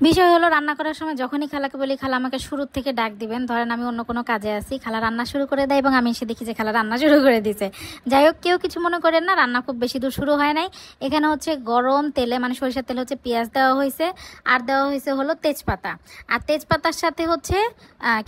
বিষয় হলো রান্না করার সময় যখনই খালাকে বলি খালা আমাকে শুরু থেকে ডাক দিবেন, ধরেন আমি অন্য কোনো কাজে আছি, খালা রান্না শুরু করে দেয় এবং আমি এসে দেখি যে খালা রান্না শুরু করে দিছে। যাই হোক, কেউ কিছু মনে করেন না, রান্না খুব বেশি দূর শুরু হয় নাই। এখানে হচ্ছে গরম তেলে মানে সরিষার তেলে হচ্ছে পেঁয়াজ দেওয়া হয়েছে, আর দেওয়া হয়েছে হলো তেজপাতা, আর তেজপাতার সাথে হচ্ছে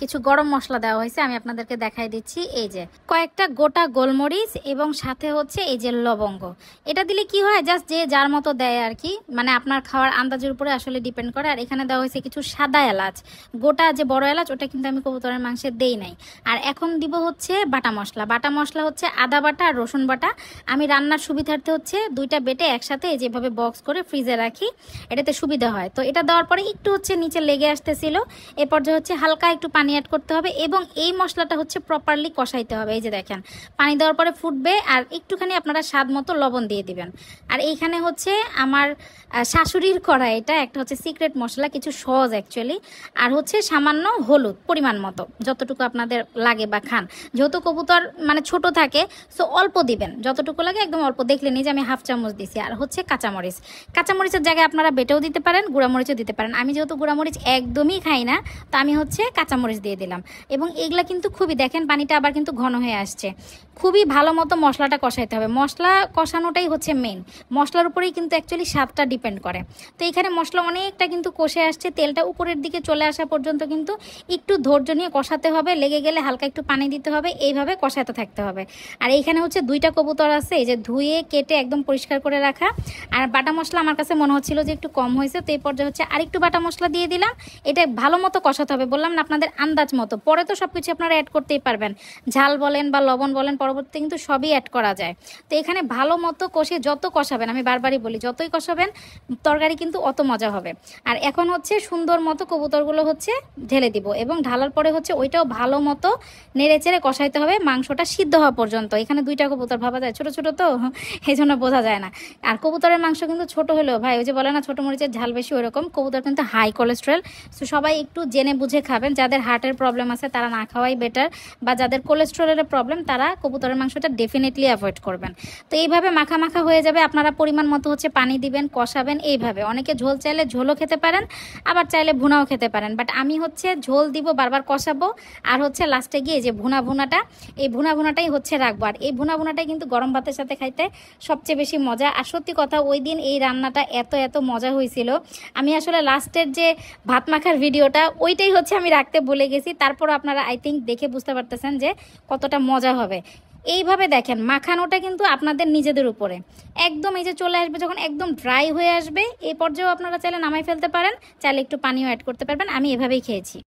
কিছু গরম মশলা দেওয়া হয়েছে। আমি আপনাদেরকে দেখাই দিচ্ছি, এই যে কয়েকটা গোটা গোলমরিচ এবং সাথে হচ্ছে এই যে লবঙ্গ। এটা দিলে কি হয়, জাস্ট যে যার মতো দেয় আর কি, মানে আপনার খাওয়ার আন্দাজের উপরে আসলে ডিপেন্ড করে। আর এখানে দেওয়া হয়েছে কিছু সাদা এলাচ, গোটা যে বড় এলাচ ওটা কিন্তু আমি কবুতরের মাংসে দেই নাই। আর এখন দিব হচ্ছে বাটা মশলা। বাটা মশলা হচ্ছে আদা বাটা আর রসুন বাটা। আমি রান্নার সুবিধার্থে হচ্ছে দুইটা বেটে একসাথে যেভাবে বক্স করে ফ্রিজে রাখি, এটাতে সুবিধা হয়। তো এটা দেওয়ার পরে একটু হচ্ছে নিচে লেগে আসতেছিল, এ পর্যায়ে হচ্ছে হালকা একটু পানি অ্যাড করতে হবে এবং এই মশলাটা হচ্ছে প্রপারলি কষাইতে হবে। এই যে দেখেন পানি দেওয়ার পরে ফুটবে, আর একটুখানি আপনারা স্বাদ মতো লবণ দিয়ে দিবেন। আর এইখানে হচ্ছে আমার শাশুড়ির করা এটা একটা হচ্ছে সিক্রেট মশলা, কিছু সহজ অ্যাকচুয়ালি। আর হচ্ছে সামান্য হলুদ পরিমাণ মতো, যতটুকু আপনাদের লাগে বা খান। যেহেতু কবুতর মানে ছোট থাকে, সো অল্প দিবেন, যতটুকু লাগে একদম অল্প। দেখলেন এই যে আমি 1/2 চামচ দিছি। আর হচ্ছে কাঁচামরিচ, কাঁচামরিচের জায়গায় আপনারা বেটেও দিতে পারেন, গুঁড়ামরিচও দিতে পারেন। আমি যেহেতু গুঁড়ামরিচ একদমই খাই না, তো আমি হচ্ছে কাঁচামরিচ দিয়ে দিলাম। এবং এগুলা কিন্তু খুবই, দেখেন পানিটা আবার কিন্তু ঘন হয়ে আসছে। খুবই ভালো মতো মশলাটা কষাইতে হবে। মশলা কষানোটাই হচ্ছে মেন, মশলার উপরেই কিন্তু অ্যাকচুয়ালি স্বাদটা ডিপেন্ড করে। তো এখানে মশলা অনেকটা কিন্তু কষে আসছে, তেলটা উপরের দিকে চলে আসা পর্যন্ত কিন্তু একটু ধৈর্য নিয়ে কষাতে হবে। লেগে গেলে হালকা একটু পানি দিতে হবে, এইভাবে কষাতে থাকতে হবে। আর এইখানে হচ্ছে 2টা কবুতর আছে, এই যে ধুয়ে কেটে একদম পরিষ্কার করে রাখা। আর বাটা মশলা আমার কাছে মনে হচ্ছিল যে একটু কম হয়েছে, তো এই পর্যায়ে হচ্ছে আরেকটু বাটা মশলা দিয়ে দিলাম। এটা ভালো মতো কষাতে হবে, বললাম না আপনাদের আন্দাজ মতো। পরে তো সবকিছু আপনারা অ্যাড করতেই পারবেন, ঝাল বলেন বা লবণ বলেন, পরবর্তীতে কিন্তু সবই অ্যাড করা যায়। তো এখানে ভালো মতো কষে যত কষাবেন, আমি বারবারই বলি যতই কষাবেন তরকারি কিন্তু অত মজা হবে। আর এখন হচ্ছে সুন্দর মতো কবুতরগুলো হচ্ছে ঢেলে দিব, এবং ঢালার পরে হচ্ছে ওইটাও ভালো মতো নেড়ে চেড়ে কষাইতে হবে মাংসটা সিদ্ধ হওয়া পর্যন্ত। এখানে 2টা কবুতর, ভাবা যায় ছোট ছোট তো, এই জন্য বোঝা যায় না। আর কবুতরের মাংস কিন্তু ছোট হলেও ভাই, ওই যে বলে না ছোট মরিচের ঝাল বেশি, ওইরকম কবুতর কিন্তু হাই কোলেস্ট্রল। সো সবাই একটু জেনে বুঝে খাবেন। যাদের হার্টের প্রবলেম আছে তারা না খাওয়াই বেটার, বা যাদের কোলেস্ট্রলের প্রবলেম তারা কবুতরের মাংসটা ডেফিনেটলি অ্যাভয়েড করবেন। তো এইভাবে মাখা মাখা হয়ে যাবে, আপনারা পরিমাণ মতো হচ্ছে পানি দিবেন, কষাবেন এইভাবে। অনেকে ঝোল চাইলে ঝোলও খেতে পারেন, আবার চাইলে ভুনাও খেতে পারেন, বাট আমি হচ্ছে ঝোল দিব, বারবার কষাবো, আর হচ্ছে লাস্টে গিয়ে যে ভুনাটা, এই ভুনাটাই হচ্ছে রাখবো। আর এই ভুনাটাই কিন্তু গরম ভাতের সাথে খাইতে সবচেয়ে বেশি মজা। আর সত্যি কথা, ওই দিন এই রান্নাটা এত এত মজা হয়েছিল, আমি আসলে লাস্টের যে ভাত মাখার ভিডিওটা ওইটাই হচ্ছে আমি রাখতে ভুলে গেছি। তারপর আপনারা আই থিঙ্ক দেখে বুঝতে পারতেছেন যে কতটা মজা হবে। এইভাবে দেখেন মাখানোটা কিন্তু আপনাদের নিজেদের উপরে একদম, এই যে চলে আসবে যখন একদম ড্রাই হয়ে আসবে, এই পর্যায়েও আপনারা চাইলে নামাই ফেলতে পারেন, চাইলে একটু পানিও অ্যাড করতে পারবেন। আমি এভাবেই খেয়েছি।